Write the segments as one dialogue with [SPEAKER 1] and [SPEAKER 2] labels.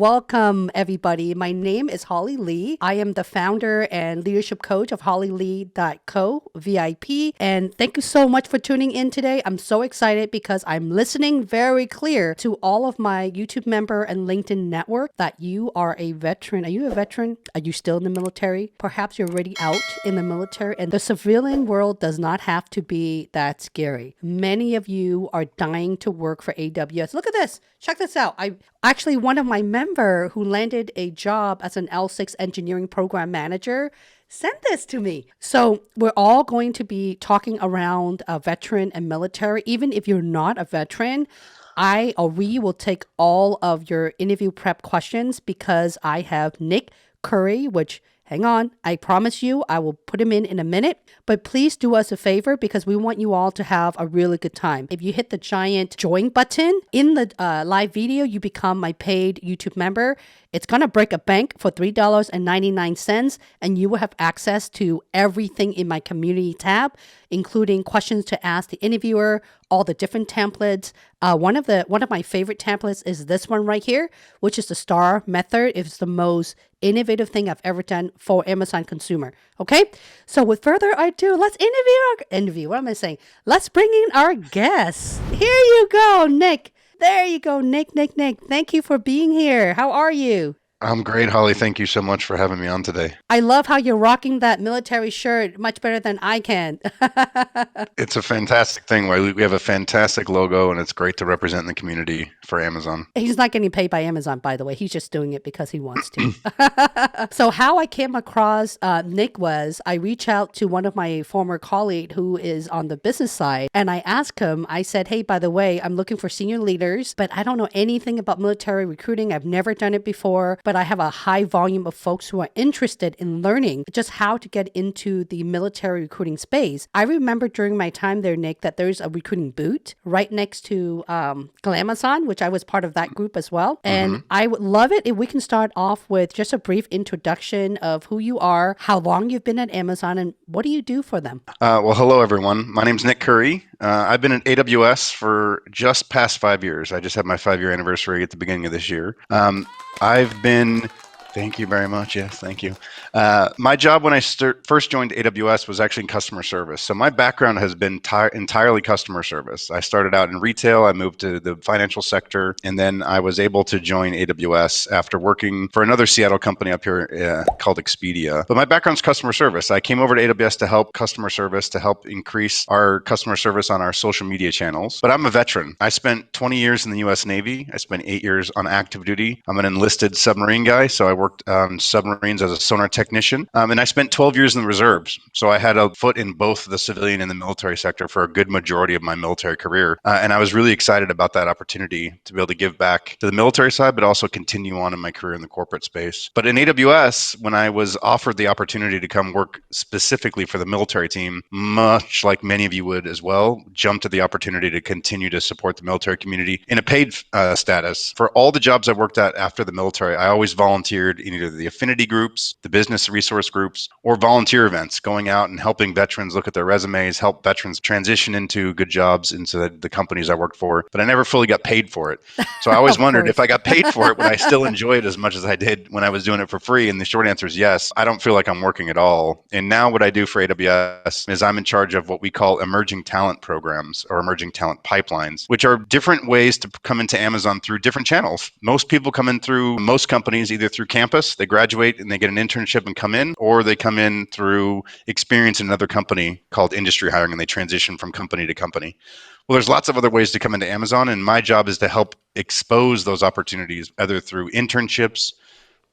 [SPEAKER 1] Welcome, everybody. My name is Holly Lee. I am the founder and leadership coach of hollylee.co VIP. And thank you so much for tuning in today. I'm so excited because I'm listening very clear to all of my YouTube member and LinkedIn network that you are a veteran. Are you a veteran? Are you still in the military? Perhaps you're already out in the military. And the civilian world does not have to be that scary. Many of you are dying to work for AWS. Look at this. Check this out. Actually, one of my member who landed a job as an L6 engineering program manager sent this to me. So we're all going to be talking around a veteran and military. Even if you're not a veteran, we will take all of your interview prep questions because I have Nick Currey, which hang on, I promise you, I will put him in a minute. But please do us a favor because we want you all to have a really good time. If you hit the giant join button in the live video, you become my paid YouTube member. It's going to break a bank for $3.99, and you will have access to everything in my community tab, including questions to ask the interviewer, all the different templates. One of my favorite templates is this one right here, which is the STAR method. It's the most innovative thing I've ever done for Amazon consumer. Okay, so with further ado, let's interview. What am I saying? Let's bring in our guests. Here you go, Nick. There you go, Nick. Thank you for being here. How are you?
[SPEAKER 2] I'm great, Holly. Thank you so much for having me on today.
[SPEAKER 1] I love how you're rocking that military shirt much better than I can.
[SPEAKER 2] It's a fantastic thing. We have a fantastic logo, and it's great to represent the community for Amazon.
[SPEAKER 1] He's not getting paid by Amazon, by the way. He's just doing it because he wants to. So how I came across Nick was I reached out to one of my former colleagues who is on the business side, and I asked him, I said, hey, by the way, I'm looking for senior leaders, but I don't know anything about military recruiting. I've never done it before, but I have a high volume of folks who are interested in learning just how to get into the military recruiting space. I remember during my time there, Nick, that there's a recruiting boot right next to Glamazon, which I was part of that group as well. And I would love it if we can start off with just a brief introduction of who you are, how long you've been at Amazon, and what do you do for them?
[SPEAKER 2] Well, hello, everyone. My name's Nick Currey. I've been at AWS for just past 5 years. I just had my 5-year anniversary at the beginning of this year. Thank you very much. Yes, thank you. My job when I first joined AWS was actually in customer service. So my background has been entirely customer service. I started out in retail. I moved to the financial sector, and then I was able to join AWS after working for another Seattle company up here called Expedia. But my background's customer service. I came over to AWS to help customer service, to help increase our customer service on our social media channels. But I'm a veteran. I spent 20 years in the U.S. Navy. I spent 8 years on active duty. I'm an enlisted submarine guy, so I worked on submarines as a sonar technician, and I spent 12 years in the reserves. So I had a foot in both the civilian and the military sector for a good majority of my military career, and I was really excited about that opportunity to be able to give back to the military side, but also continue on in my career in the corporate space. But in AWS, when I was offered the opportunity to come work specifically for the military team, much like many of you would as well, jumped at the opportunity to continue to support the military community in a paid status. For all the jobs I worked at after the military, I always volunteered in either the affinity groups, the business resource groups, or volunteer events, going out and helping veterans look at their resumes, help veterans transition into good jobs into the companies I worked for. But I never fully got paid for it. So I always wondered if I got paid for it, would I still enjoy it as much as I did when I was doing it for free? And the short answer is yes. I don't feel like I'm working at all. And now what I do for AWS is I'm in charge of what we call emerging talent programs or emerging talent pipelines, which are different ways to come into Amazon through different channels. Most people come in through most companies, either through campus, they graduate and they get an internship and come in, or they come in through experience in another company called industry hiring and they transition from company to company. Well, there's lots of other ways to come into Amazon, and my job is to help expose those opportunities, either through internships,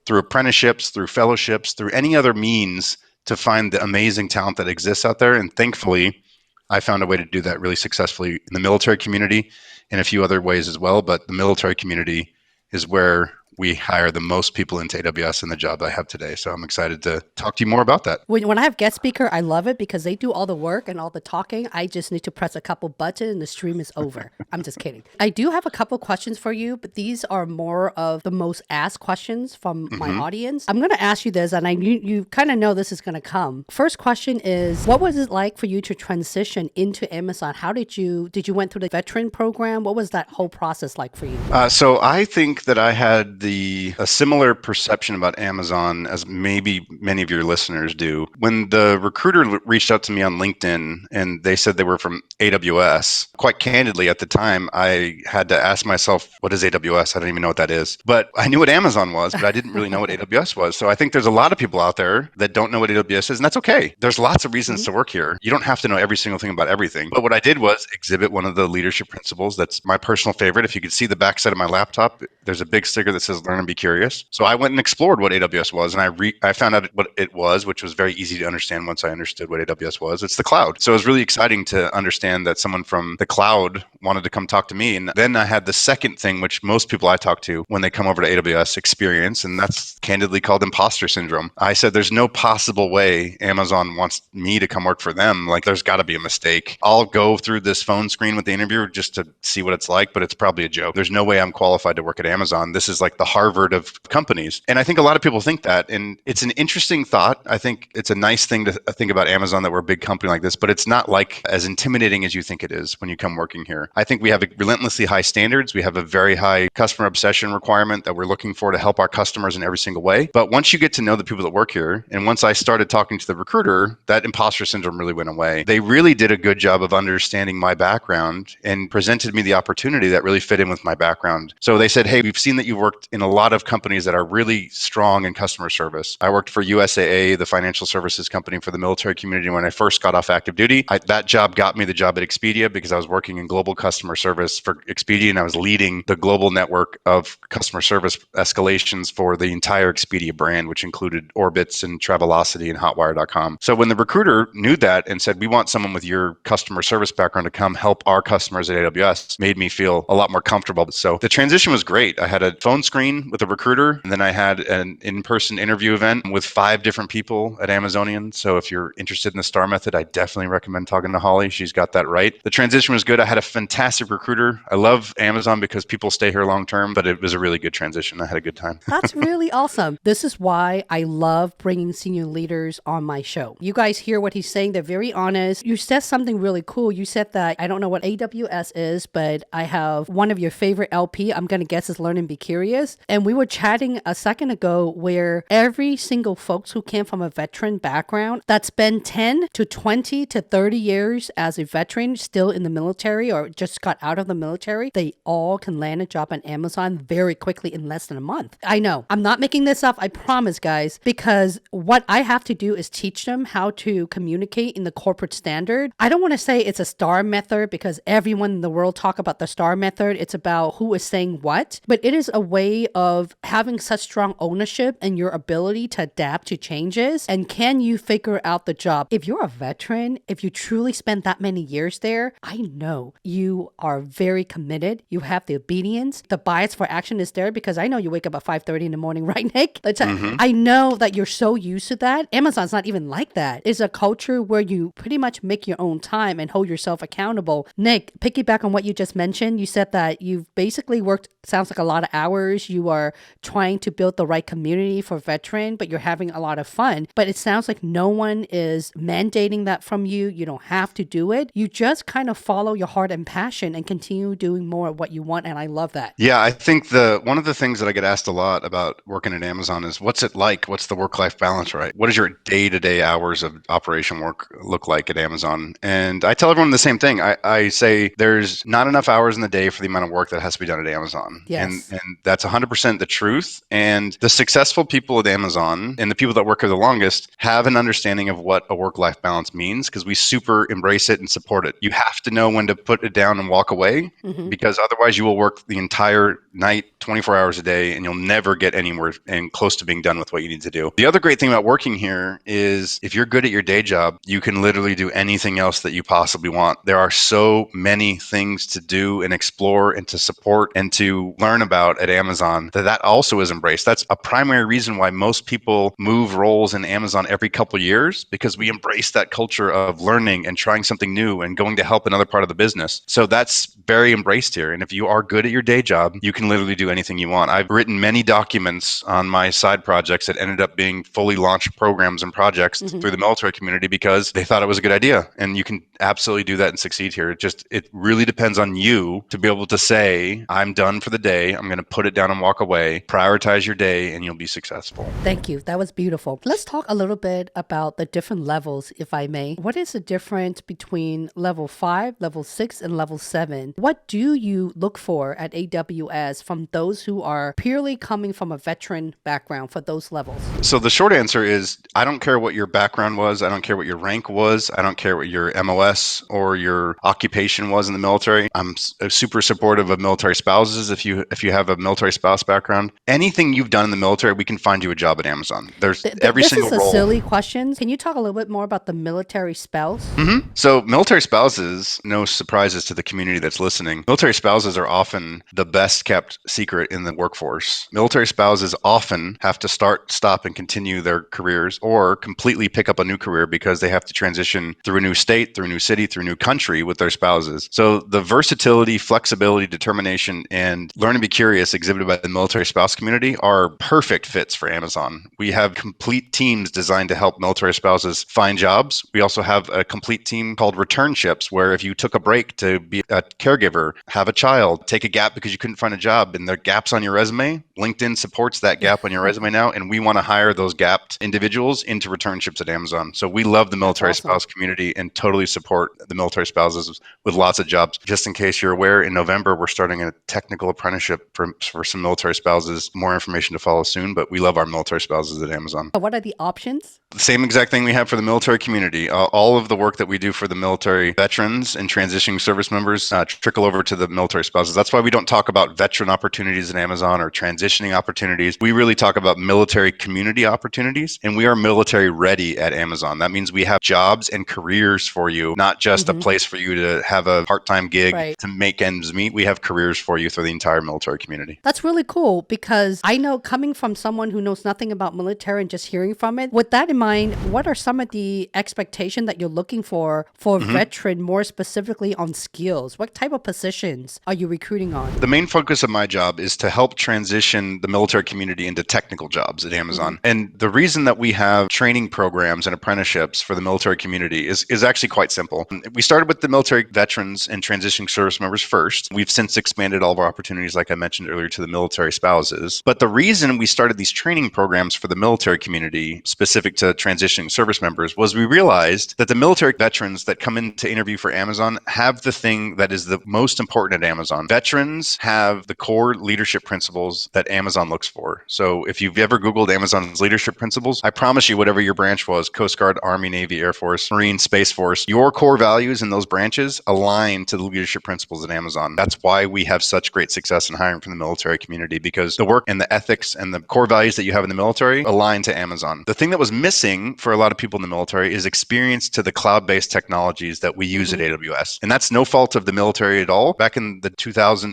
[SPEAKER 2] through apprenticeships, through fellowships, through any other means to find the amazing talent that exists out there. And thankfully, I found a way to do that really successfully in the military community and a few other ways as well. But the military community is where we hire the most people into AWS in the job I have today. So I'm excited to talk to you more about that.
[SPEAKER 1] When I have guest speaker, I love it because they do all the work and all the talking. I just need to press a couple buttons and the stream is over. I'm just kidding. I do have a couple questions for you, but these are more of the most asked questions from my audience. I'm going to ask you this, and you kind of know this is going to come. First question is, what was it like for you to transition into Amazon? How did you went through the veteran program? What was that whole process like for you?
[SPEAKER 2] So I think that I had the a similar perception about Amazon as maybe many of your listeners do. When the recruiter reached out to me on LinkedIn and they said they were from AWS, quite candidly at the time, I had to ask myself, what is AWS? I don't even know what that is. But I knew what Amazon was, but I didn't really know what AWS was. So I think there's a lot of people out there that don't know what AWS is, and that's okay. There's lots of reasons to work here. You don't have to know every single thing about everything. But what I did was exhibit one of the leadership principles. That's my personal favorite. If you could see the backside of my laptop, there's a big sticker that says learn and be curious. So I went and explored what AWS was, and I found out what it was, which was very easy to understand once I understood what AWS was. It's the cloud. So it was really exciting to understand that someone from the cloud wanted to come talk to me. And then I had the second thing, which most people I talk to when they come over to AWS experience, and that's candidly called imposter syndrome. I said, there's no possible way Amazon wants me to come work for them. Like, there's got to be a mistake. I'll go through this phone screen with the interviewer just to see what it's like, but it's probably a joke. There's no way I'm qualified to work at Amazon. This is like the Harvard of companies. And I think a lot of people think that, and it's an interesting thought. I think it's a nice thing to think about Amazon, that we're a big company like this, but it's not like as intimidating as you think it is when you come working here. I think we have relentlessly high standards. We have a very high customer obsession requirement that we're looking for to help our customers in every single way. But once you get to know the people that work here, and once I started talking to the recruiter, that imposter syndrome really went away. They really did a good job of understanding my background and presented me the opportunity that really fit in with my background. So they said, hey, we've seen that you've worked in a lot of companies that are really strong in customer service. I worked for USAA, the financial services company for the military community, when I first got off active duty. That job got me the job at Expedia because I was working in global customer service for Expedia, and I was leading the global network of customer service escalations for the entire Expedia brand, which included Orbitz and Travelocity and Hotwire.com. So when the recruiter knew that and said, we want someone with your customer service background to come help our customers at AWS, made me feel a lot more comfortable. So the transition was great. I had a phone screen with a recruiter, and then I had an in-person interview event with 5 different people at Amazonian. So if you're interested in the STAR method, I definitely recommend talking to Holly. She's got that right. The transition was good. I had a fantastic recruiter. I love Amazon because people stay here long term, but it was a really good transition. I had a good time.
[SPEAKER 1] That's really awesome. This is why I love bringing senior leaders on my show. You guys hear what he's saying. They're very honest. You said something really cool. You said that, I don't know what AWS is, but I have one of your favorite LP, I'm going to guess is Learn and Be Curious. And we were chatting a second ago where every single folks who came from a veteran background that spent 10 to 20 to 30 years as a veteran still in the military or just got out of the military, they all can land a job on Amazon very quickly in less than a month. I know. I'm not making this up. I promise, guys, because what I have to do is teach them how to communicate in the corporate standard. I don't want to say it's a STAR method because everyone in the world talk about the STAR method. It's about who is saying what, but it is a way of having such strong ownership and your ability to adapt to changes. And can you figure out the job? If you're a veteran, if you truly spent that many years there, I know you are very committed. You have the obedience. The bias for action is there because I know you wake up at 5:30 in the morning, right, Nick? I know that you're so used to that. Amazon's not even like that. It's a culture where you pretty much make your own time and hold yourself accountable. Nick, piggyback on what you just mentioned. You said that you've basically worked, sounds like a lot of hours. You are trying to build the right community for veteran, but you're having a lot of fun. But it sounds like no one is mandating that from you. You don't have to do it. You just kind of follow your heart and passion and continue doing more of what you want. And I love that.
[SPEAKER 2] Yeah, I think one of the things that I get asked a lot about working at Amazon is what's it like? What's the work-life balance, right? What does your day-to-day hours of operation work look like at Amazon? And I tell everyone the same thing. I say there's not enough hours in the day for the amount of work that has to be done at Amazon.
[SPEAKER 1] Yes.
[SPEAKER 2] And that's 100% the truth. And the successful people at Amazon and the people that work here the longest have an understanding of what a work-life balance means because we super embrace it and support it. You have to know when to put it down and walk away because otherwise you will work the entire night, 24 hours a day, and you'll never get anywhere and close to being done with what you need to do. The other great thing about working here is if you're good at your day job, you can literally do anything else that you possibly want. There are so many things to do and explore and to support and to learn about at Amazon that also is embraced. That's a primary reason why most people move roles in Amazon every couple of years because we embrace that culture of learning and trying something new and going to help another part of the business. So that's very embraced here. And if you are good at your day job, you can can literally do anything you want. I've written many documents on my side projects that ended up being fully launched programs and projects through the military community because they thought it was a good idea. And you can absolutely do that and succeed here. It really depends on you to be able to say, I'm done for the day. I'm going to put it down and walk away. Prioritize your day and you'll be successful.
[SPEAKER 1] Thank you. That was beautiful. Let's talk a little bit about the different levels, if I may. What is the difference between level 5, level 6, and level 7? What do you look for at AWS from those who are purely coming from a veteran background for those levels?
[SPEAKER 2] So the short answer is I don't care what your background was. I don't care what your rank was. I don't care what your MOS or your occupation was in the military. I'm super supportive of military spouses. If you have a military spouse background, anything you've done in the military, we can find you a job at Amazon. There's every single role.
[SPEAKER 1] This is a silly question. Can you talk a little bit more about the military spouse?
[SPEAKER 2] So military spouses, no surprises to the community that's listening. Military spouses are often the best kept secret in the workforce. Military spouses often have to start, stop, and continue their careers or completely pick up a new career because they have to transition through a new state, through a new city, through a new country with their spouses. So the versatility, flexibility, determination, and learn and be curious exhibited by the military spouse community are perfect fits for Amazon. We have complete teams designed to help military spouses find jobs. We also have a complete team called returnships, where if you took a break to be a caregiver, have a child, take a gap because you couldn't find a job, and there are gaps on your resume, LinkedIn supports that gap on your resume now, and we want to hire those gapped individuals into returnships at Amazon. So we love the military spouse community and totally support the military spouses with lots of jobs. Just in case you're aware, in November, we're starting a technical apprenticeship for some military spouses. More information to follow soon, but we love our military spouses at Amazon.
[SPEAKER 1] What are the options?
[SPEAKER 2] The same exact thing we have for the military community. All of the work that we do for the military veterans and transitioning service members trickle over to the military spouses. That's why we don't talk about veteran opportunities at Amazon or transitioning opportunities. We really talk about military community opportunities, and we are military ready at Amazon. That means we have jobs and careers for you, not just a place for you to have a part-time gig to make ends meet. We have careers for you through the entire military community.
[SPEAKER 1] That's really cool because I know coming from someone who knows nothing about military and just hearing from it, with that in mind, what are some of the expectations that you're looking for veteran, more specifically on skills? What type of positions are you recruiting on?
[SPEAKER 2] The main focus of my job is to help transition the military community into technical jobs at Amazon. And the reason that we have training programs and apprenticeships for the military community is actually quite simple. We started with the military veterans and transitioning service members first. We've since expanded all of our opportunities, like I mentioned earlier, to the military spouses. But the reason we started these training programs for the military community, specific to transitioning service members, was we realized that the military veterans that come in to interview for Amazon have the thing that is the most important at Amazon. Veterans have the core leadership principles that Amazon looks for. So if you've ever Googled Amazon's leadership principles, I promise you, whatever your branch was, Coast Guard, Army, Navy, Air Force, Marine, Space Force, your core values in those branches align to the leadership principles at Amazon. That's why we have such great success in hiring from the military community, because the work and the ethics and the core values that you have in the military align to Amazon. The thing that was missing for a lot of people in the military is experience to the cloud-based technologies that we use at AWS. And that's no fault of the military at all. Back in the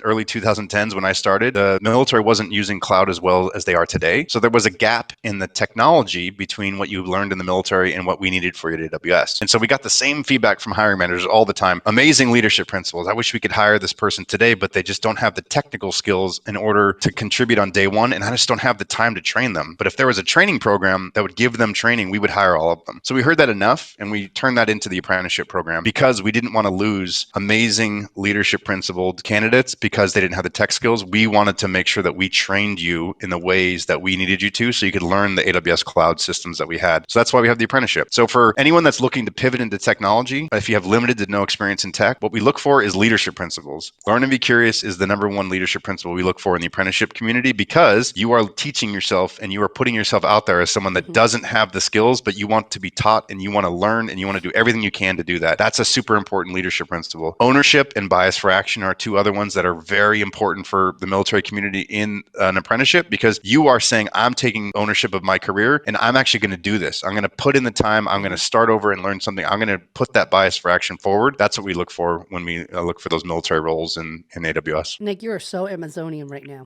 [SPEAKER 2] early 2010s when I started, the military wasn't using cloud as well as they are today. So there was a gap in the technology between what you learned in the military and what we needed for you at AWS. And so we got the same feedback from hiring managers all the time. Amazing leadership principles. I wish we could hire this person today, but they just don't have the technical skills in order to contribute on day one. And I just don't have the time to train them. But if there was a training program that would give them training, we would hire all of them. So we heard that enough and we turned that into the apprenticeship program because we didn't want to lose amazing leadership principled candidates because they didn't have the tech skills. We wanted to make sure that we trained you in the ways that we needed you to so you could learn the AWS cloud systems that we had. So that's why we have the apprenticeship. So for anyone that's looking to pivot into technology, if you have limited to no experience in tech, what we look for is leadership principles. Learn and be curious is the number one leadership principle we look for in the apprenticeship community because you are teaching yourself and you are putting yourself out there as someone that doesn't have the skills, but you want to be taught and you want to learn and you want to do everything you can to do that. That's a super important leadership principle. Ownership and bias for action are two other ones that are very important for the military community in an apprenticeship because you are saying, I'm taking ownership of my career and I'm actually going to do this. I'm going to put in the time. I'm going to start over and learn something. I'm going to put that bias for action forward. That's what we look for when we look for those military roles in AWS.
[SPEAKER 1] Nick, you are so Amazonian right now.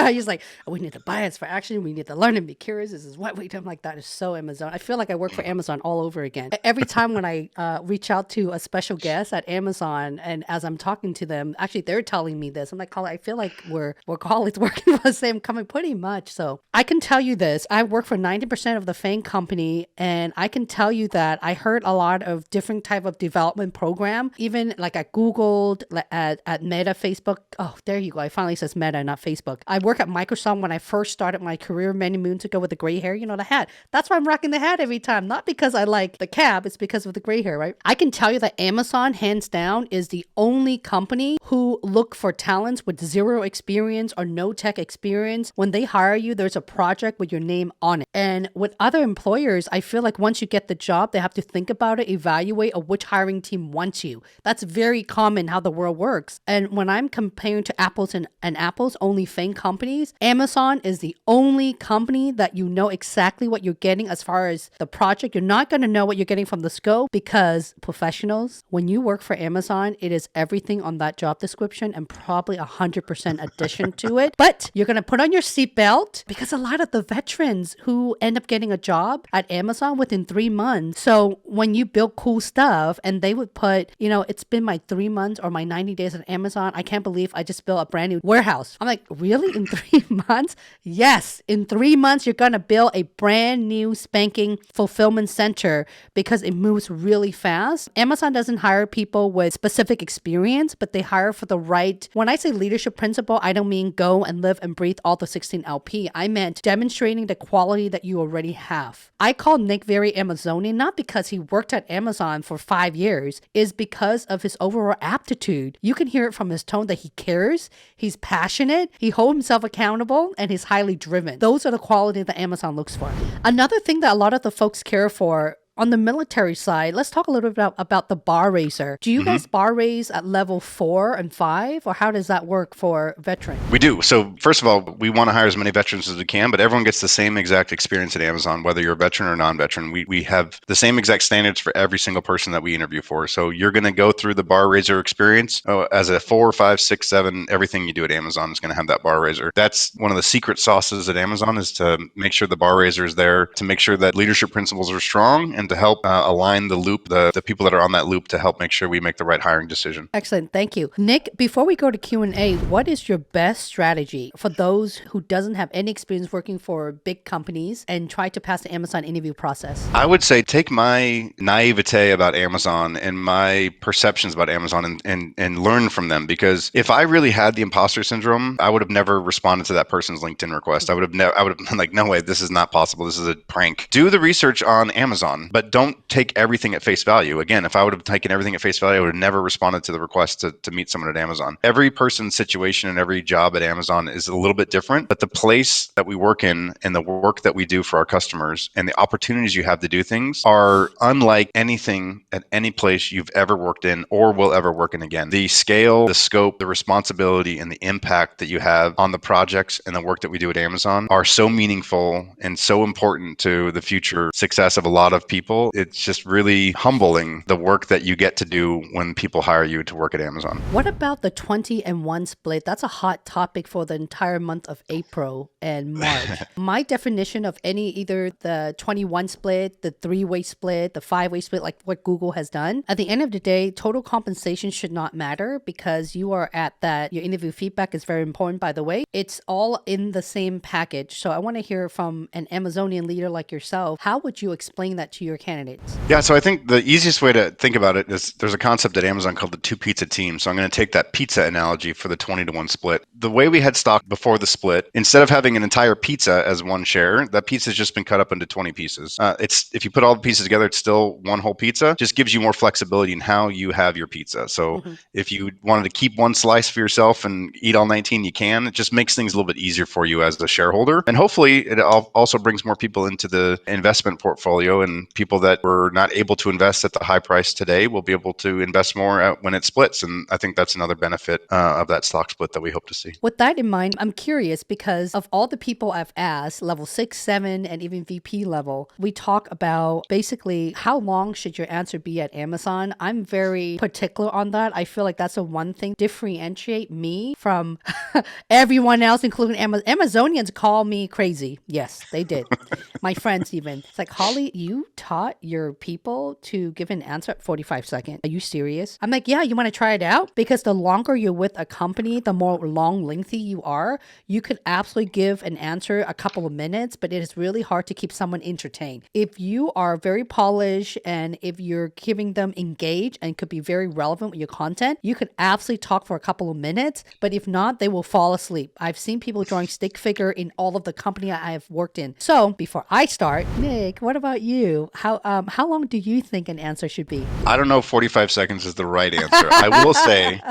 [SPEAKER 1] He's like, we need the bias for action. We need to learn and be curious. This is what we do. I'm like, that is so Amazon. I feel like I work for Amazon all over again. Every time when I reach out to a special guest at Amazon and as I'm talking to them, actually they're telling me this. I'm like, Carla, feel like we're colleagues working for the same company pretty much. So I can tell you this. I work for 90% of the FANG company, and I can tell you that I heard a lot of different type of development program, even like I Googled at Meta, Facebook. Oh, there you go. I finally says Meta, not Facebook. I work at Microsoft when I first started my career many moons ago with the gray hair, the hat. That's why I'm rocking the hat every time. Not because I like the cab, it's because of the gray hair, right? I can tell you that Amazon, hands down, is the only company who look for talents with zero experience or no tech experience. When they hire you, there's a project with your name on it. And with other employers, I feel like once you get the job, they have to think about it, evaluate which hiring team wants you. That's very common how the world works. And when I'm comparing to apples and apples, only FANG companies, Amazon is the only company that you know exactly what you're getting as far as the project. You're not going to know what you're getting from the scope, because professionals, when you work for Amazon, it is everything on that job description and probably 100% addition to it. But you're going to put on your seatbelt, because a lot of the veterans who end up getting a job at Amazon within 3 months. So when you build cool stuff and they would put, it's been my 3 months or my 90 days at Amazon. I can't believe I just built a brand new warehouse. I'm like, really? In 3 months? Yes. In 3 months, you're going to build a brand new spanking fulfillment center, because it moves really fast. Amazon doesn't hire people with specific experience, but they hire for the right. When I say leadership principle, I don't mean go and live and breathe all the 16 LP. I meant demonstrating the quality that you already have. I call Nick very Amazonian, not because he worked at Amazon for 5 years, is because of his overall aptitude. You can hear it from his tone that he cares, he's passionate, he holds himself accountable, and he's highly driven. Those are the qualities that Amazon looks for. Another thing that a lot of the folks care for on the military side, let's talk a little bit about the bar raiser. Do you guys bar raise at level 4 and 5, or how does that work for veterans?
[SPEAKER 2] We do. So first of all, we want to hire as many veterans as we can, but everyone gets the same exact experience at Amazon, whether you're a veteran or non-veteran. We have the same exact standards for every single person that we interview for. So you're going to go through the bar raiser experience as a 4, 5, 6, 7. Everything you do at Amazon is going to have that bar raiser. That's one of the secret sauces at Amazon, is to make sure the bar raiser is there, to make sure that leadership principles are strong, and to help align the loop, the people that are on that loop, to help make sure we make the right hiring decision.
[SPEAKER 1] Excellent. Thank you. Nick, before we go to Q&A, what is your best strategy for those who doesn't have any experience working for big companies and try to pass the Amazon interview process?
[SPEAKER 2] I would say take my naivete about Amazon and my perceptions about Amazon and learn from them, because if I really had the imposter syndrome, I would have never responded to that person's LinkedIn request. I would have been like, no way, this is not possible. This is a prank. Do the research on Amazon, but don't take everything at face value. Again, if I would have taken everything at face value, I would have never responded to the request to meet someone at Amazon. Every person's situation and every job at Amazon is a little bit different, but the place that we work in and the work that we do for our customers and the opportunities you have to do things are unlike anything at any place you've ever worked in or will ever work in again. The scale, the scope, the responsibility, and the impact that you have on the projects and the work that we do at Amazon are so meaningful and so important to the future success of a lot of people. It's just really humbling, the work that you get to do when people hire you to work at Amazon.
[SPEAKER 1] What about the 20-1 split? That's a hot topic for the entire month of April and March. My definition of either the 21 split, the 3-way split, the 5-way split, like what Google has done, at the end of the day, total compensation should not matter, because you are at that. Your interview feedback is very important, by the way. It's all in the same package. So I want to hear from an Amazonian leader like yourself. How would you explain that to your candidates?
[SPEAKER 2] Yeah, so I think the easiest way to think about it is there's a concept at Amazon called the 2 pizza team. So I'm going to take that pizza analogy for the 20-1 split. The way we had stock before the split, instead of having an entire pizza as one share, that pizza's just been cut up into 20 pieces. If you put all the pieces together, it's still one whole pizza. Just gives you more flexibility in how you have your pizza. So if you wanted to keep one slice for yourself and eat all 19, you can. It just makes things a little bit easier for you as the shareholder. And hopefully it also brings more people into the investment portfolio, and people that were not able to invest at the high price today will be able to invest more when it splits. And I think that's another benefit of that stock split that we hope to see.
[SPEAKER 1] With that in mind, I'm curious, because of all the people I've asked, level 6, 7, and even VP level, we talk about basically how long should your answer be at Amazon. I'm very particular on that. I feel like that's the one thing differentiate me from everyone else, including Amazonians call me crazy. Yes, they did. My friends even. It's like, Holly, you taught your people to give an answer at 45 seconds. Are you serious? I'm like, yeah, you want to try it out? Because the longer you're with a company, the more lengthy you are, you could absolutely give an answer a couple of minutes, but it is really hard to keep someone entertained. If you are very polished and if you're giving them engaged and could be very relevant with your content, you could absolutely talk for a couple of minutes, but if not, they will fall asleep. I've seen people drawing stick figure in all of the company I have worked in. So before I start, Nick, what about you? How long do you think an answer should be?
[SPEAKER 2] I don't know if 45 seconds is the right answer. I will say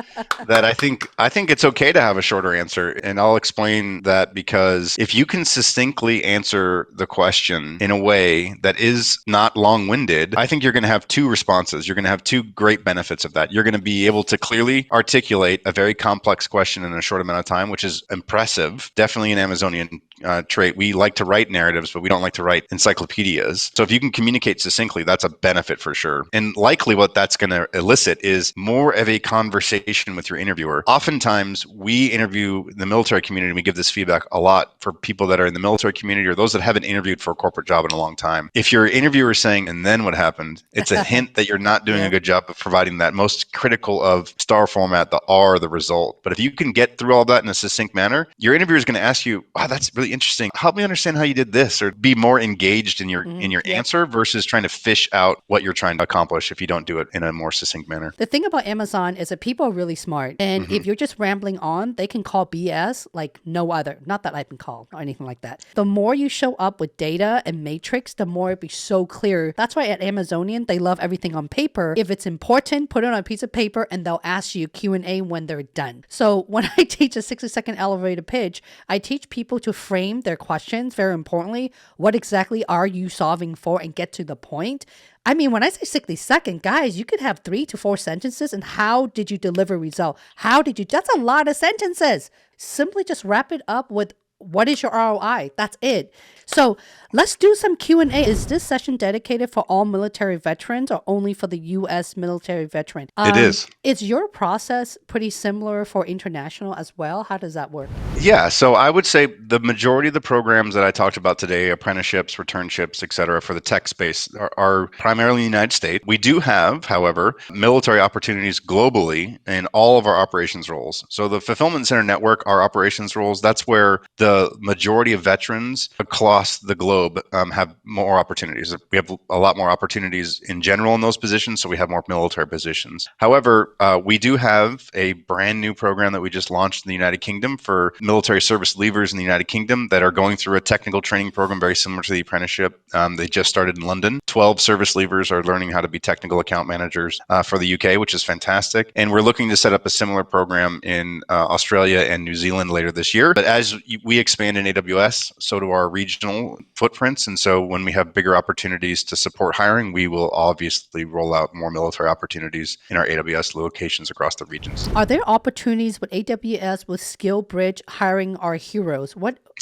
[SPEAKER 2] that I think it's okay to have a shorter answer, and I'll explain that because if you can succinctly answer the question in a way that is not long-winded, I think you're going to have two responses. You're going to have two great benefits of that. You're going to be able to clearly articulate a very complex question in a short amount of time, which is impressive. Definitely an Amazonian trait. We like to write narratives, but we don't like to write encyclopedias. So if you can communicate succinctly, that's a benefit for sure. And likely what that's going to elicit is more of a conversation with your interviewer. Oftentimes, we interview the military community, and we give this feedback a lot for people that are in the military community or those that haven't interviewed for a corporate job in a long time. If your interviewer is saying, and then what happened, it's a hint that you're not doing a good job of providing that most critical of star format, the R, the result. But if you can get through all that in a succinct manner, your interviewer is going to ask you, wow, that's really interesting. Help me understand how you did this, or be more engaged in your answer versus trying to fish out what you're trying to accomplish if you don't do it in a more succinct manner.
[SPEAKER 1] The thing about Amazon is that people are really smart. And if you're just rambling on, they can call BS like no other. Not that I've been called or anything like that. The more you show up with data and matrix, the more it be so clear. That's why at Amazonian, they love everything on paper. If it's important, put it on a piece of paper and they'll ask you Q&A when they're done. So when I teach a 60-second elevator pitch, I teach people to frame their questions. Very importantly, what exactly are you solving for, and get to the point. I mean, when I say 60-second, guys, you could have 3 to 4 sentences. And how did you deliver result? That's a lot of sentences. Simply just wrap it up with what is your ROI? That's it. So let's do some Q&A. Is this session dedicated for all military veterans or only for the U.S. military veteran?
[SPEAKER 2] It is.
[SPEAKER 1] Is your process pretty similar for international as well? How does that work?
[SPEAKER 2] Yeah, so I would say the majority of the programs that I talked about today, apprenticeships, returnships, et cetera, for the tech space are primarily in the United States. We do have, however, military opportunities globally in all of our operations roles. So the Fulfillment Center Network, our operations roles, that's where the majority of veterans across the globe have more opportunities. We have a lot more opportunities in general in those positions, so we have more military positions. However, we do have a brand new program that we just launched in the United Kingdom for military service leavers in the United Kingdom that are going through a technical training program very similar to the apprenticeship. They just started in London. 12 service leavers are learning how to be technical account managers for the UK, which is fantastic. And we're looking to set up a similar program in Australia and New Zealand later this year. But as we expand in AWS, so do our regional footprints. And so when we have bigger opportunities to support hiring, we will obviously roll out more military opportunities in our AWS locations across the regions.
[SPEAKER 1] Are there opportunities with AWS with SkillBridge hiring our heroes?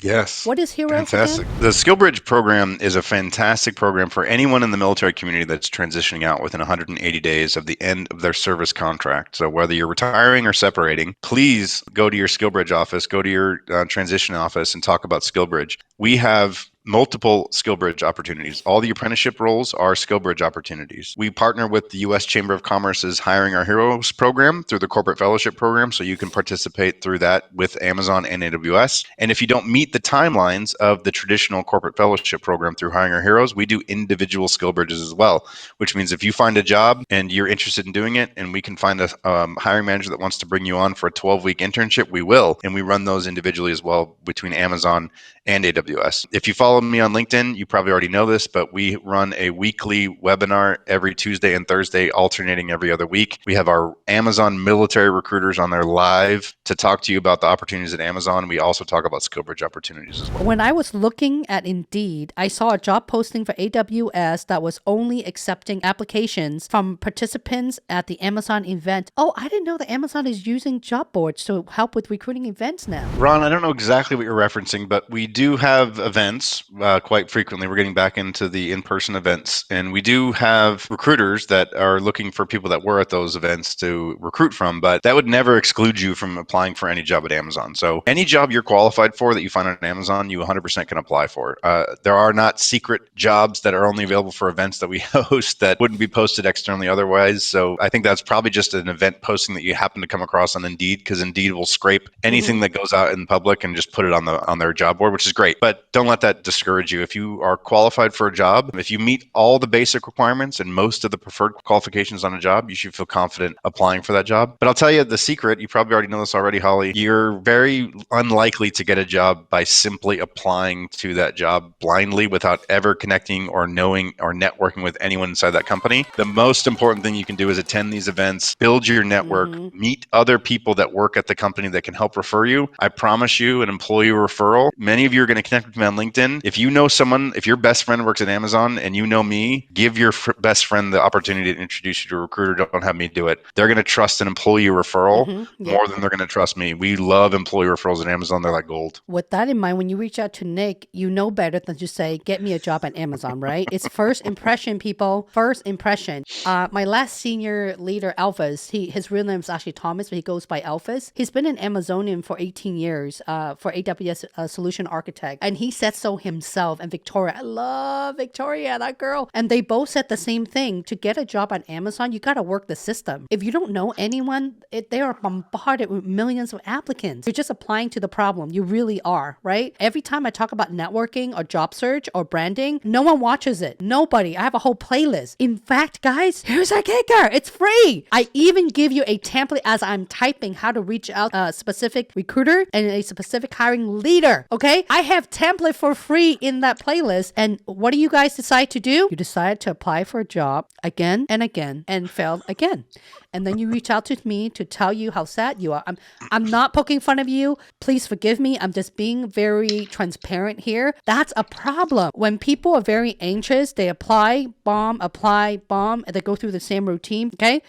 [SPEAKER 2] Yes.
[SPEAKER 1] What is Heroes
[SPEAKER 2] Fantastic.
[SPEAKER 1] again?
[SPEAKER 2] The SkillBridge program is a fantastic program for anyone in the military community that's transitioning out within 180 days of the end of their service contract. So whether you're retiring or separating, please go to your SkillBridge office, go to your transition office and talk about SkillBridge. We have multiple SkillBridge opportunities. All the apprenticeship roles are SkillBridge opportunities. We partner with the U.S. Chamber of Commerce's Hiring Our Heroes program through the Corporate Fellowship program, so you can participate through that with Amazon and AWS. And if you don't meet the timelines of the traditional Corporate Fellowship program through Hiring Our Heroes, we do individual SkillBridges as well, which means if you find a job and you're interested in doing it, and we can find a hiring manager that wants to bring you on for a 12-week internship, we will. And we run those individually as well between Amazon and AWS. If you follow me on LinkedIn, you probably already know this, but we run a weekly webinar every Tuesday and Thursday, alternating every other week. We have our Amazon military recruiters on there live to talk to you about the opportunities at Amazon. We also talk about SkillBridge opportunities as well.
[SPEAKER 1] When I was looking at Indeed, I saw a job posting for AWS that was only accepting applications from participants at the Amazon event. Oh, I didn't know that Amazon is using job boards to help with recruiting events now.
[SPEAKER 2] Ron, I don't know exactly what you're referencing, but we do have events quite frequently. We're getting back into the in-person events, and we do have recruiters that are looking for people that were at those events to recruit from, but that would never exclude you from applying for any job at Amazon. So any job you're qualified for that you find on Amazon, you 100% can apply for. There are not secret jobs that are only available for events that we host that wouldn't be posted externally otherwise. So I think that's probably just an event posting that you happen to come across on Indeed, because Indeed will scrape anything that goes out in public and just put it on their job board, which is great. But don't let that discourage you. If you are qualified for a job, if you meet all the basic requirements and most of the preferred qualifications on a job, you should feel confident applying for that job. But I'll tell you the secret, you probably already know this already, Holly. You're very unlikely to get a job by simply applying to that job blindly without ever connecting or knowing or networking with anyone inside that company. The most important thing you can do is attend these events, build your network, meet other people that work at the company that can help refer you. I promise you, an employee referral. Many of you are going to connect with me on LinkedIn. If you know someone, if your best friend works at Amazon and you know me, give your best friend the opportunity to introduce you to a recruiter. Don't have me do it. They're going to trust an employee referral more than they're going to trust me. We love employee referrals at Amazon. They're like gold.
[SPEAKER 1] With that in mind, when you reach out to Nick, you know better than to say, get me a job at Amazon, right? It's first impression, people. First impression. My last senior leader, Alphas, his real name is actually Thomas, but he goes by Alphas. He's been an Amazonian for 18 years for AWS Solution Architect. And he said so himself. And Victoria, I love Victoria, that girl. And they both said the same thing. To get a job at Amazon, you got to work the system. If you don't know anyone, they are bombarded with millions of applicants. You're just applying to the problem. You really are, right? Every time I talk about networking or job search or branding, no one watches it. Nobody. I have a whole playlist. In fact, guys, here's a kicker. It's free. I even give you a template as I'm typing how to reach out a specific recruiter and a specific hiring leader. Okay? I have template for free in that playlist. And what do you guys decide to do? You decide to apply for a job again and again and fail again. And then you reach out to me to tell you how sad you are. I'm not poking fun of you. Please forgive me. I'm just being very transparent here. That's a problem. When people are very anxious, they apply, bomb, and they go through the same routine. Okay?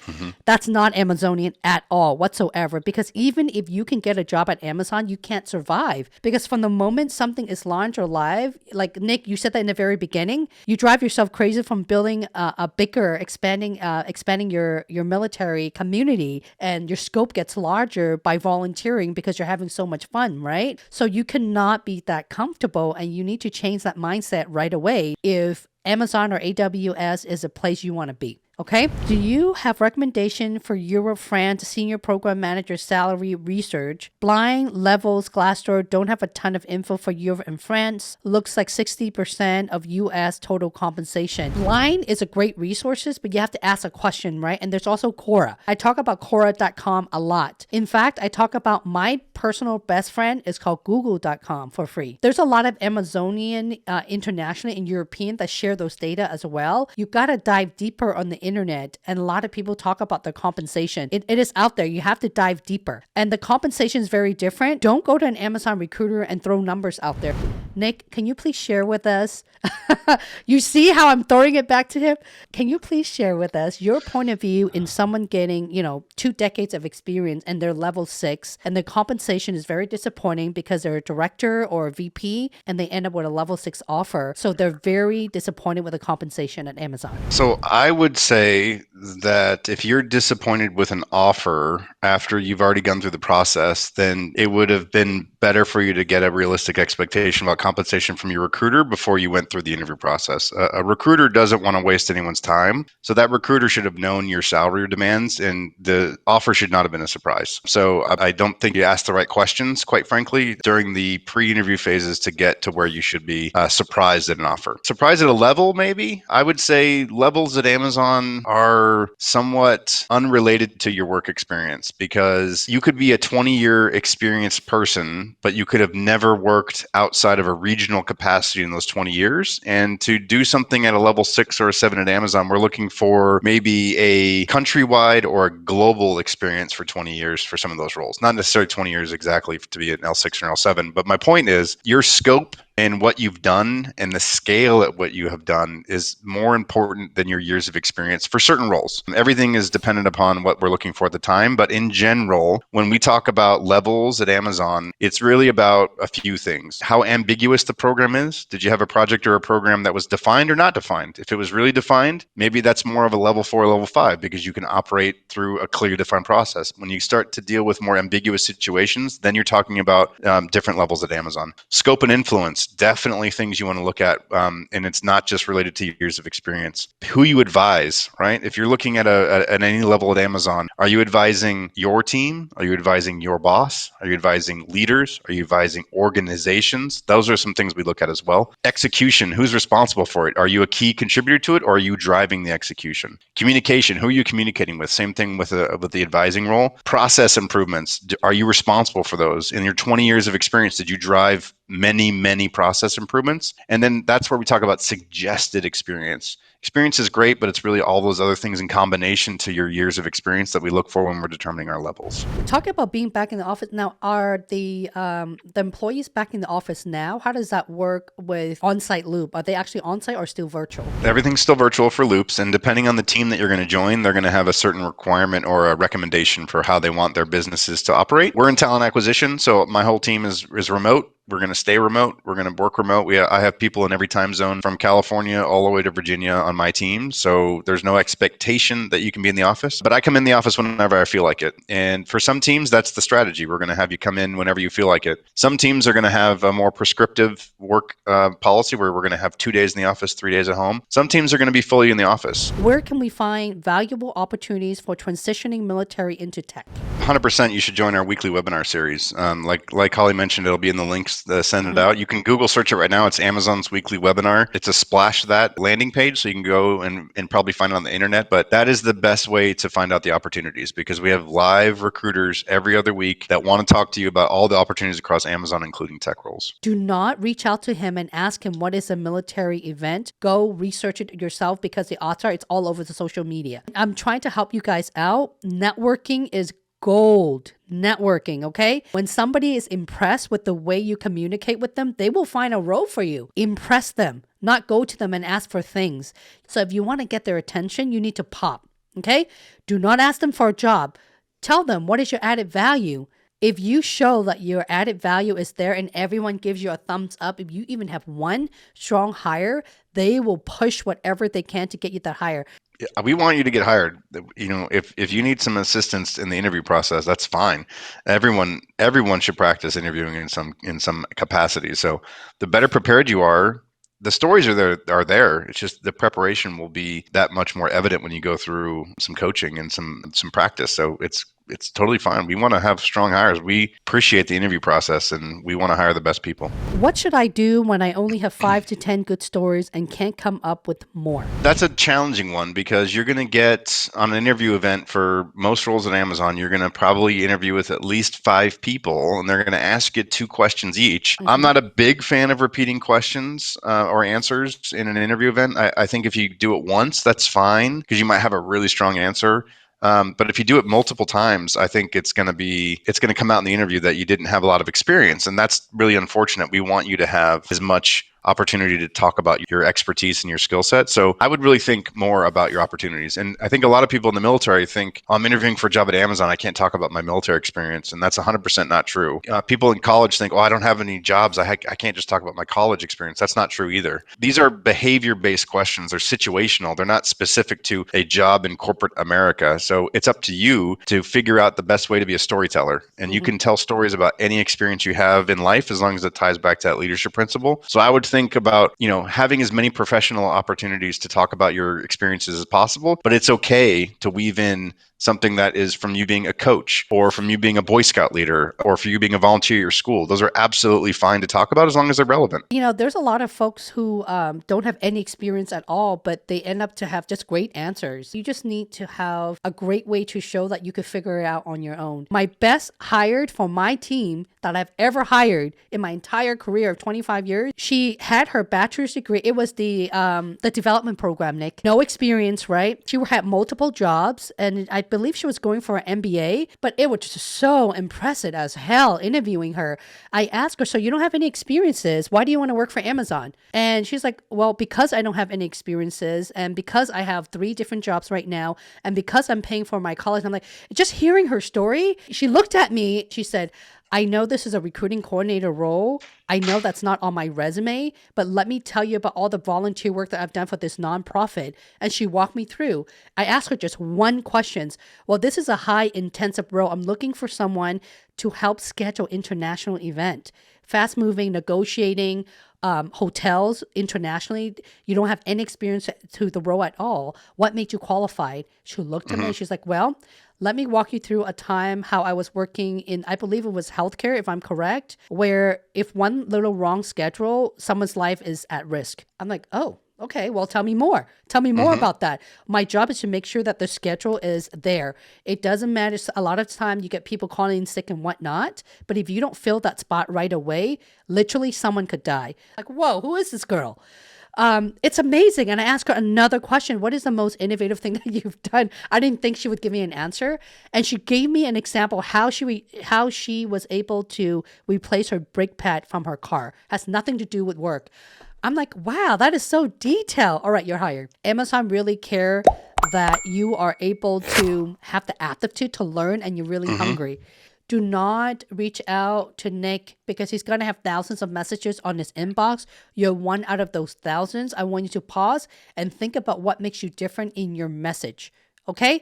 [SPEAKER 1] That's not Amazonian at all whatsoever. Because even if you can get a job at Amazon, you can't survive. Because from the moment something is launched or live, like Nick, you said that in the very beginning, you drive yourself crazy from building a bigger, expanding your military community, and your scope gets larger by volunteering because you're having so much fun, right? So you cannot be that comfortable, and you need to change that mindset right away if Amazon or AWS is a place you want to be. Okay. Do you have recommendation for Eurofrance Senior Program Manager salary research? Blind levels Glassdoor don't have a ton of info for Europe and France. Looks like 60% of US total compensation. Blind is a great resources, but you have to ask a question, right? And there's also Quora. I talk about Quora.com a lot. In fact, I talk about my personal best friend is called Google.com for free. There's a lot of Amazonian, international and European that share those data as well. You got to dive deeper on the internet, and a lot of people talk about their compensation. It is out there. You have to dive deeper, and the compensation is very different. Don't go to an Amazon recruiter and throw numbers out there. Nick, can you please share with us? You see how I'm throwing it back to him? Can you please share with us your point of view in someone getting, 2 decades of experience and they're level 6, and the compensation is very disappointing because they're a director or a VP and they end up with a level 6 offer. So they're very disappointed with the compensation at Amazon.
[SPEAKER 2] So I would say that if you're disappointed with an offer after you've already gone through the process, then it would have been better for you to get a realistic expectation about compensation from your recruiter before you went through the interview process. A recruiter doesn't want to waste anyone's time. So that recruiter should have known your salary demands, and the offer should not have been a surprise. So I don't think you asked the right questions, quite frankly, during the pre-interview phases to get to where you should be surprised at an offer. Surprised at a level, maybe? I would say levels at Amazon are somewhat unrelated to your work experience, because you could be a 20-year experienced person, but you could have never worked outside of a regional capacity in those 20 years. And to do something at a level 6 or a 7 at Amazon, we're looking for maybe a countrywide or a global experience for 20 years for some of those roles. Not necessarily 20 years exactly to be an L6 or an L7, but my point is your scope And what you've done and the scale at what you have done is more important than your years of experience for certain roles. Everything is dependent upon what we're looking for at the time. But in general, when we talk about levels at Amazon, it's really about a few things. How ambiguous the program is. Did you have a project or a program that was defined or not defined? If it was really defined, maybe that's more of a level 4, level 5, because you can operate through a clear defined process. When you start to deal with more ambiguous situations, then you're talking about different levels at Amazon. Scope and influence, definitely things you want to look at. And it's not just related to years of experience. Who you advise, right? If you're looking at any level at Amazon, are you advising your team? Are you advising your boss? Are you advising leaders? Are you advising organizations? Those are some things we look at as well. Execution, who's responsible for it? Are you a key contributor to it, or are you driving the execution? Communication, who are you communicating with? Same thing with the advising role. Process improvements, are you responsible for those? In your 20 years of experience, did you drive many process improvements? And then that's where we talk about suggested experience. Experience is great, but it's really all those other things in combination to your years of experience that we look for when we're determining our levels.
[SPEAKER 1] Talking about being back in the office now, are the employees back in the office now? How does that work with on-site loop? Are they actually on-site or still virtual?
[SPEAKER 2] Everything's still virtual for loops, and depending on the team that you're going to join, they're going to have a certain requirement or a recommendation for how they want their businesses to operate. We're in talent acquisition, so my whole team is remote. We're going to stay remote. We're going to work remote. I have people in every time zone from California all the way to Virginia on my team. So there's no expectation that you can be in the office, but I come in the office whenever I feel like it. And for some teams, that's the strategy. We're going to have you come in whenever you feel like it. Some teams are going to have a more prescriptive work policy where we're going to have 2 days in the office, 3 days at home. Some teams are going to be fully in the office.
[SPEAKER 1] Where can we find valuable opportunities for transitioning military into tech?
[SPEAKER 2] 100% you should join our weekly webinar series. Like Holly mentioned, it'll be in the links send it out. You can Google search it right now. It's Amazon's weekly webinar. It's a splash that landing page, so you can go and probably find it on the internet. But that is the best way to find out the opportunities, because we have live recruiters every other week that want to talk to you about all the opportunities across Amazon, including tech roles.
[SPEAKER 1] Do not reach out to him and ask him what is a military event. Go research it yourself, because the odds are it's all over the social media. I'm trying to help you guys out. Networking is gold. Networking, okay? When somebody is impressed with the way you communicate with them, they will find a role for you. Impress them, not go to them and ask for things. So if you want to get their attention, you need to pop, okay? Do not ask them for a job. Tell them what is your added value. If you show that your added value is there and everyone gives you a thumbs up, if you even have one strong hire, they will push whatever they can to get you that hire.
[SPEAKER 2] We want you to get hired. If you need some assistance in the interview process, that's fine. Everyone should practice interviewing in some capacity. So the better prepared you are, the stories are there. It's just the preparation will be that much more evident when you go through some coaching and some practice. So it's totally fine. We want to have strong hires. We appreciate the interview process, and we want to hire the best people.
[SPEAKER 1] What should I do when I only have 5 to 10 good stories and can't come up with more?
[SPEAKER 2] That's a challenging one, because you're going to get on an interview event for most roles at Amazon, you're going to probably interview with at least 5 people, and they're going to ask you 2 questions each. I'm not a big fan of repeating questions or answers in an interview event. I think if you do it once, that's fine, because you might have a really strong answer. But if you do it multiple times, I think it's going to come out in the interview that you didn't have a lot of experience. And that's really unfortunate. We want you to have as much opportunity to talk about your expertise and your skill set. So I would really think more about your opportunities. And I think a lot of people in the military think, I'm interviewing for a job at Amazon, I can't talk about my military experience. And that's 100% not true. People in college think, I don't have any jobs, I can't just talk about my college experience. That's not true either. These are behavior-based questions. They're situational. They're not specific to a job in corporate America. So it's up to you to figure out the best way to be a storyteller. And you can tell stories about any experience you have in life, as long as it ties back to that leadership principle. So I would think about, having as many professional opportunities to talk about your experiences as possible, but it's okay to weave in something that is from you being a coach, or from you being a Boy Scout leader, or for you being a volunteer at your school. Those are absolutely fine to talk about, as long as they're relevant.
[SPEAKER 1] There's a lot of folks who don't have any experience at all, but they end up to have just great answers. You just need to have a great way to show that you could figure it out on your own. My best hired for my team that I've ever hired in my entire career of 25 years, she had her bachelor's degree. It was the development program, Nick. No experience, right? She had multiple jobs, and I believe she was going for an MBA, but it was just so impressive as hell interviewing her. I asked her, so you don't have any experiences. Why do you want to work for Amazon? And she's like, well, because I don't have any experiences and because I have 3 different jobs right now and because I'm paying for my college. I'm like, just hearing her story, she looked at me, she said, I know this is a recruiting coordinator role. I know that's not on my resume, but let me tell you about all the volunteer work that I've done for this nonprofit. And she walked me through. I asked her just one question. Well, this is a high intensive role. I'm looking for someone to help schedule international event, fast moving, negotiating, hotels internationally. You don't have any experience to the role at all. What made you qualified? She looked at me and she's like, well, let me walk you through a time how I was working in, I believe it was healthcare, if I'm correct, where if one little wrong schedule, someone's life is at risk. I'm like, oh, okay, well, tell me more. Tell me more about that. My job is to make sure that the schedule is there. It doesn't matter. A lot of time you get people calling in sick and whatnot, but if you don't fill that spot right away, literally someone could die. Like, whoa, who is this girl? It's amazing. And I asked her another question. What is the most innovative thing that you've done? I didn't think she would give me an answer. And she gave me an example how she was able to replace her brake pad from her car. Has nothing to do with work. I'm like, wow, that is so detailed. All right, you're hired. Amazon really care that you are able to have the aptitude to learn and you're really hungry. Do not reach out to Nick because he's going to have thousands of messages on his inbox. You're one out of those thousands. I want you to pause and think about what makes you different in your message. Okay?